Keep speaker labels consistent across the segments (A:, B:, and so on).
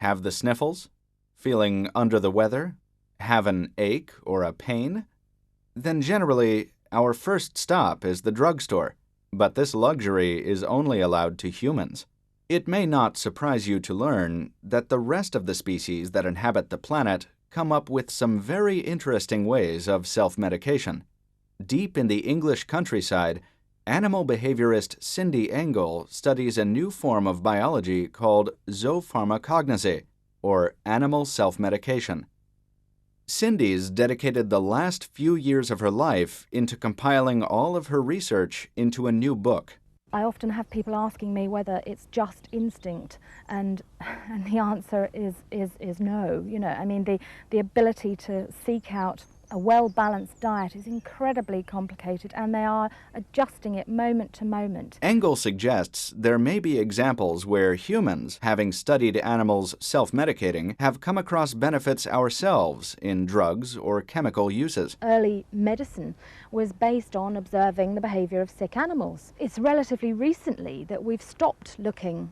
A: Have the sniffles? Feeling under the weather? Have an ache or a pain? Then generally, our first stop is the drugstore, but this luxury is only allowed to humans. It may not surprise you to learn that the rest of the species that inhabit the planet come up with some very interesting ways of self-medication. Deep in the English countryside, animal behaviorist Cindy Engel studies a new form of biology called zoopharmacognosy, or animal self-medication. Cindy's dedicated the last few years of her life into compiling all of her research into a new book.
B: I often have people asking me whether it's just instinct, and the answer is no. I mean, the ability to seek out a well-balanced diet is incredibly complicated, and they are adjusting it moment to moment.
A: Engel suggests there may be examples where humans, having studied animals self-medicating, have come across benefits ourselves in drugs or chemical uses.
B: Early medicine was based on observing the behavior of sick animals. It's relatively recently that we've stopped looking.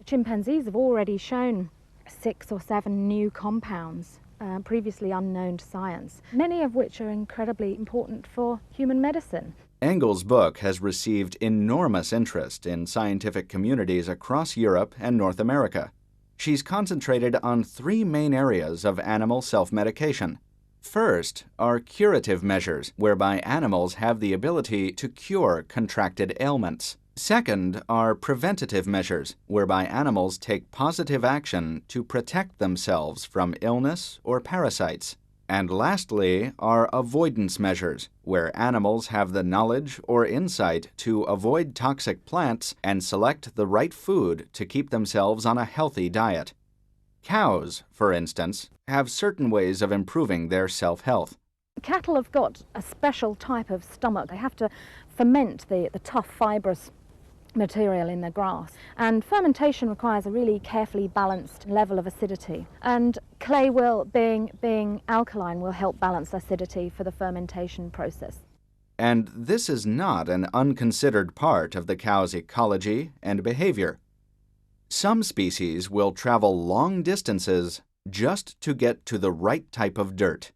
B: Chimpanzees have already shown 6 or 7 new compounds previously unknown to science, many of which are incredibly important for human medicine.
A: Engel's book has received enormous interest in scientific communities across Europe and North America. She's concentrated on 3 main areas of animal self-medication. First are curative measures, whereby animals have the ability to cure contracted ailments. Second are preventative measures, whereby animals take positive action to protect themselves from illness or parasites. And lastly are avoidance measures, where animals have the knowledge or insight to avoid toxic plants and select the right food to keep themselves on a healthy diet. Cows, for instance, have certain ways of improving their self-health.
B: Cattle have got a special type of stomach. They have to ferment the tough, fibrous material in the grass, and fermentation requires a really carefully balanced level of acidity, and clay being alkaline will help balance acidity for the fermentation process.
A: And this is not an unconsidered part of the cow's ecology and behavior. Some species will travel long distances just to get to the right type of dirt.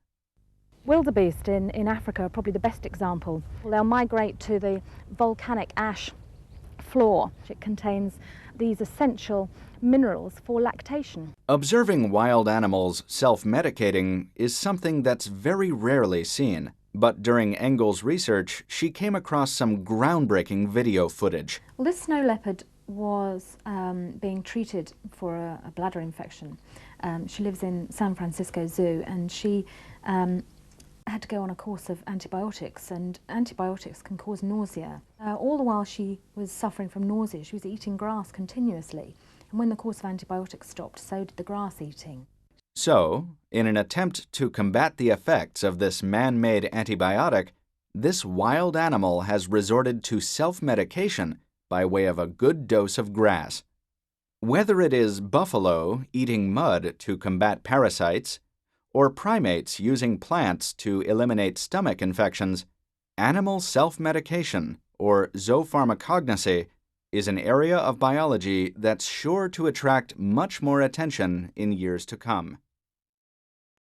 B: Wildebeest in Africa are probably the best example. They'll migrate to the volcanic ash floor. It contains these essential minerals for lactation.
A: Observing wild animals self-medicating is something that's very rarely seen, but during Engel's research, she came across some groundbreaking video footage.
B: Well, this snow leopard was being treated for a bladder infection. She lives in San Francisco Zoo, and she had to go on a course of antibiotics, and antibiotics can cause nausea. All the while she was suffering from nausea, she was eating grass continuously, and when the course of antibiotics stopped, so did the grass eating.
A: So, in an attempt to combat the effects of this man-made antibiotic, this wild animal has resorted to self-medication by way of a good dose of grass. Whether it is buffalo eating mud to combat parasites, or primates using plants to eliminate stomach infections, animal self-medication, or zoopharmacognosy, is an area of biology that's sure to attract much more attention in years to come.